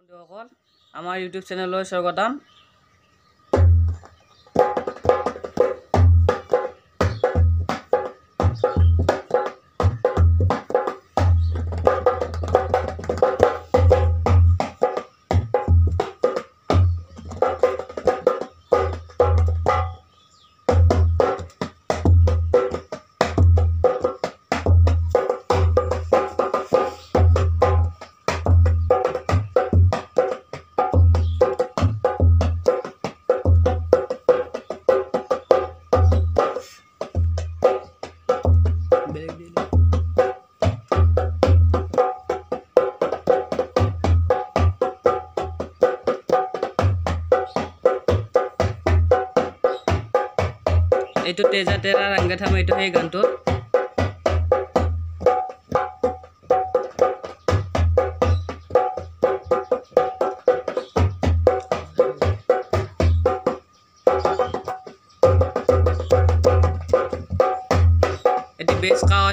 বন্ধুসকল আমাৰ ইউটিউব চেনেললৈ স্বাগতম। এইটো তেজা তেৰা ৰংগে থাম এইটো সেই গানটো এটি বেস কাওয়া